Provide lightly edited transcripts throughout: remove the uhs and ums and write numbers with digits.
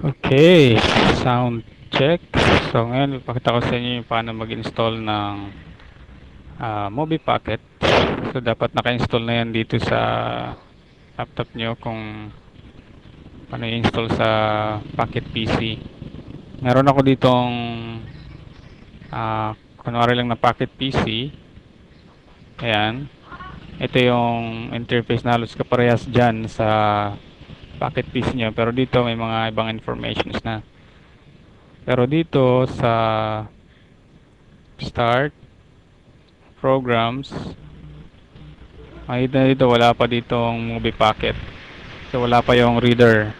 Okay, sound check. So ngayon, ipakita ko sa inyo yung paano mag-install ng Movie Pocket. So dapat naka-install na yan dito sa laptop nyo kung paano i-install sa Pocket PC. Meron ako ditong kunwari lang na Pocket PC. Ayan. Ito yung interface na halos kaparehas dyan sa Pocket PC nyo. Pero dito may mga ibang informations na. Pero dito sa Start, Programs, makikita dito wala pa ditong Movie Pocket. So wala pa yung reader.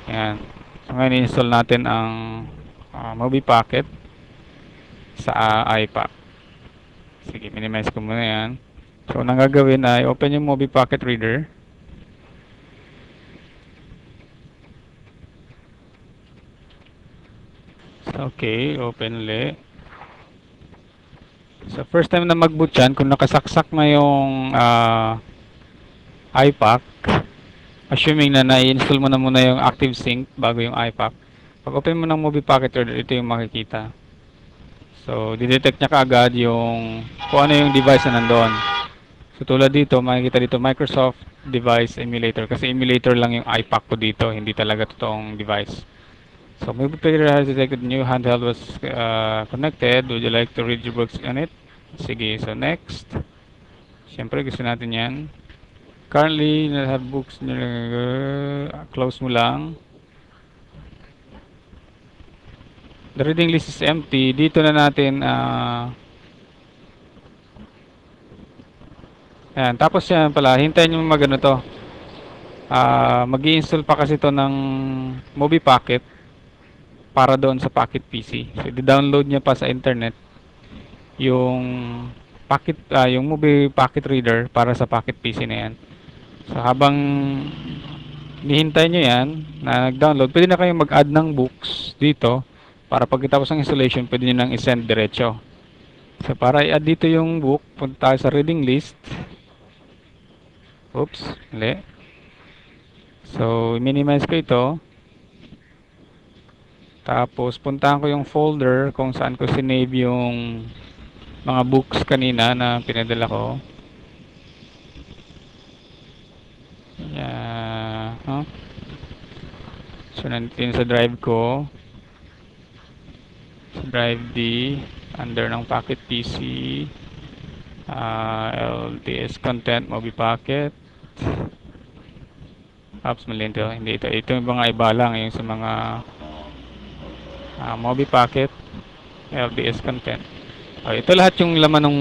Ayan. So ngayon install natin ang Movie Pocket sa iPack. Sige, minimize ko muna yan. So nang gagawin ay open yung Movie Pocket Reader. Okay, open ulit. So first time na mag-boot yan, kung nakasaksak na yung iPack, assuming na na-install mo na muna yung ActiveSync bago yung iPack, pag open mo ng Movie Pocket Reader, ito yung makikita. So, didetect niya kaagad yung kung ano yung device na nandoon. So, tulad dito, makikita dito Microsoft Device Emulator. Kasi emulator lang yung iPack ko dito, hindi talaga totoong device. So, Movie Player has detected new handheld was connected. Would you like to read your books on it? Sige, so next. Siyempre, gusto natin yan. Currently, not have books. Close mo lang. The reading list is empty. Dito na natin ayan, tapos yan pala, hintayin nyo mag ano to. Mag-i-install pa kasi to ng Movie Pocket para doon sa Pocket PC. So, i-download niya pa sa internet yung yung Movie Pocket Reader para sa Pocket PC na yan. So, habang nihintay nyo yan na nag-download, pwede na kayong mag-add ng books dito para pagkatapos ng installation, pwede nyo nang i-send diretso. So, para i-add dito yung book, punta tayo sa reading list. Oops, mali. So, minimize ko ito. Tapos, puntahan ko yung folder kung saan ko sinave yung mga books kanina na pinadala ko. Yeah. Huh? So, nandito yun sa drive ko. Sa drive D. Under ng Pocket PC. LDS Content, Movie Pocket. Oops, mali ito. Hindi ito. Ito yung mga iba lang. Yung sa mga Movie Pocket. LDS Content. Ito lahat yung laman ng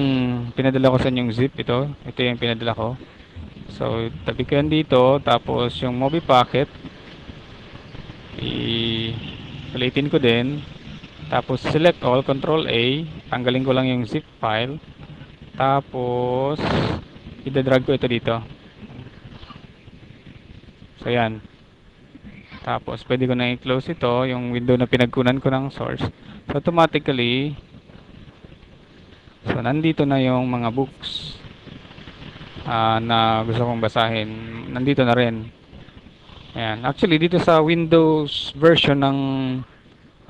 pinadala ko sa inyong zip. Ito yung pinadala ko. So, tabi ko yan dito. Tapos, yung Movie Pocket, i-ulitin ko din. Tapos, select all, Control A. Tanggalin ko lang yung zip file. Tapos, i-drag ko ito dito. So, yan. Tapos, pwede ko na i-close ito, yung window na pinagkunan ko ng source. So, automatically, so, nandito na yung mga books na gusto kong basahin. Nandito na rin. Ayan. Actually, dito sa Windows version ng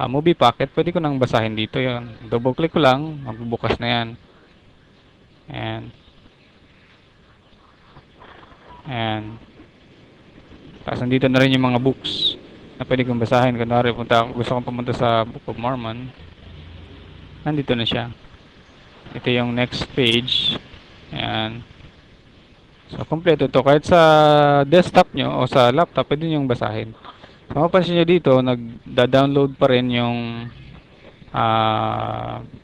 Movie Pocket, pwede ko nang basahin dito yon. Double click ko lang, magbubukas na yan. Ayan. Ayan. Tapos nandito na rin yung mga books na pwede kong basahin. Kunwari, gusto kong pumunta sa Book of Mormon. Nandito na siya. Ito yung next page. Ayan. So, kompleto to. Kahit sa desktop nyo o sa laptop, pwede nyo basahin. So, mapansin nyo dito, nagda-download pa rin yung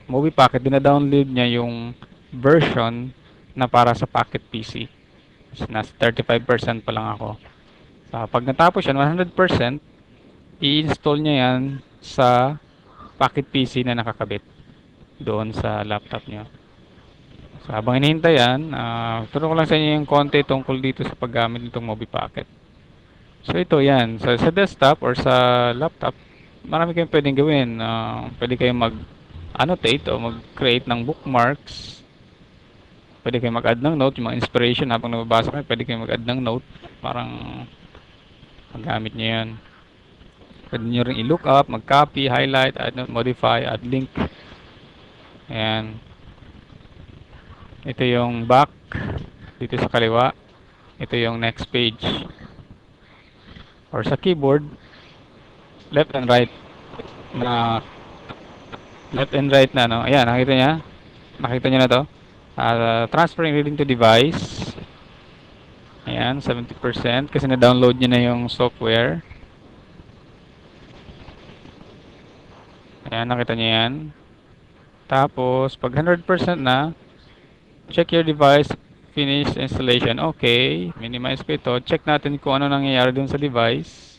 Movie Pocket. Dina-download niya yung version na para sa Pocket PC. So, nasa 35% pa lang ako. So, pag natapos yan, 100%, i-install niya yan sa Pocket PC na nakakabit doon sa laptop nyo. So, habang hinihintay yan, turo ko lang sa inyo yung konti tungkol dito sa paggamit nitong Movie Pocket. So, ito yan. So, sa desktop or sa laptop, marami kayong pwedeng gawin. Pwede kayong mag-annotate o mag-create ng bookmarks. Pwede kayong mag-add ng note. Yung mga inspiration habang nababasa kayo, pwede kayong mag-add ng note. Parang magamit nyo yan. Pwede nyo rin i-look up, mag-copy, highlight, add, modify, add link. Ayan. Ito yung back. Dito sa kaliwa. Ito yung next page. Or sa keyboard, left and right na no. Ayan, nakita niya. Nakita niyo na to. Transferring reading to device. Ayan, 70% kasi na-download niya na yung software. Ayan, nakita niyo yan. Tapos, pag 100% na, check your device, finish installation. Okay, minimize ko ito. Check natin kung ano nangyayari dun sa device.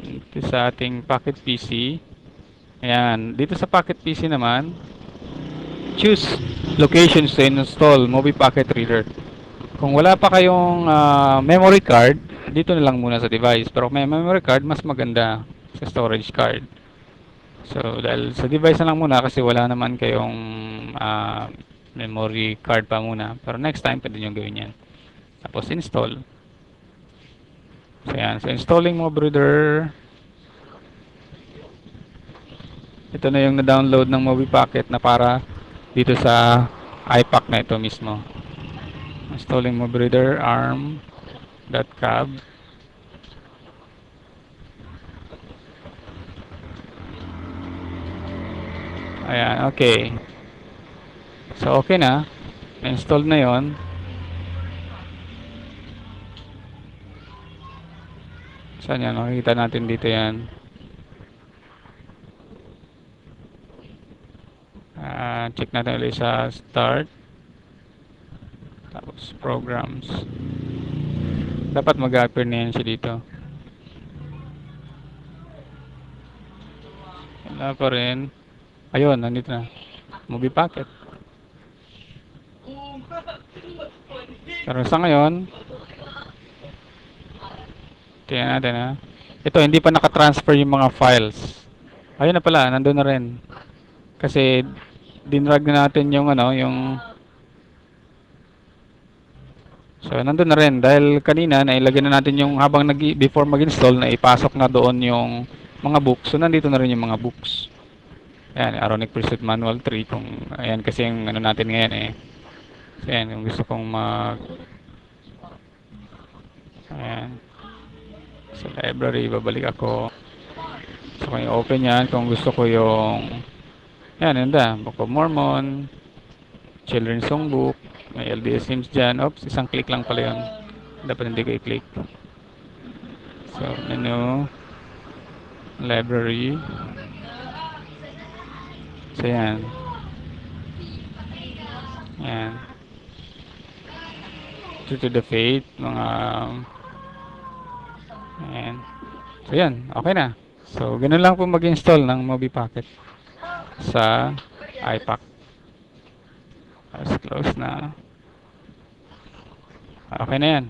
Ito sa ating Pocket PC. Ayan, dito sa Pocket PC naman, choose locations to install Mobi Pocket Reader. Kung wala pa kayong memory card, dito na lang muna sa device. Pero kung may memory card, mas maganda sa storage card. So, dahil sa device na lang muna kasi wala naman kayong memory card pa muna. Pero next time, pwede nyo gawin yan. Tapos, install. So, yan. So, installing Mobi Reader. Ito na yung na-download ng Mobi Pocket na para dito sa iPack na ito mismo. Installing Mobi Reader, arm.cab. Ayan, okay. So, okay na. Na-install na yon. Saan yan? Makikita natin dito yan. Check natin ulit sa start. Tapos, programs. Dapat mag-appear na yan siya dito. Wala pa rin. Ayun, nandito na. Mobi Pocket. Pero sa ngayon, tingnan natin ha. Ito, hindi pa nakatransfer yung mga files. Ayun na pala, nandun na rin. Kasi, dinrag na natin yung so, nandun na rin. Dahil kanina, nailagay na natin yung habang before mag-install, na ipasok na doon yung mga books. So, nandito na rin yung mga books. Ayan, Aronic Pursuit Manual 3. Kung, ayan, kasi yung ano natin ngayon eh. So, ayan, yung gusto kong ayan. Sa library, babalik ako. So, kung i-open yan, kung gusto ko yung yan, yun Book of Mormon, Children's Songbook, may LDS hymns dyan. Oops, isang click lang pala yun. Dapat hindi ko i-click. So, menu, library. So, yan. Yan. True to the Faith, mga ayan. So, yan. Okay na. So, ganun lang po mag-install ng Mobi Pocket sa iPack. Let's close na. Okay na yan.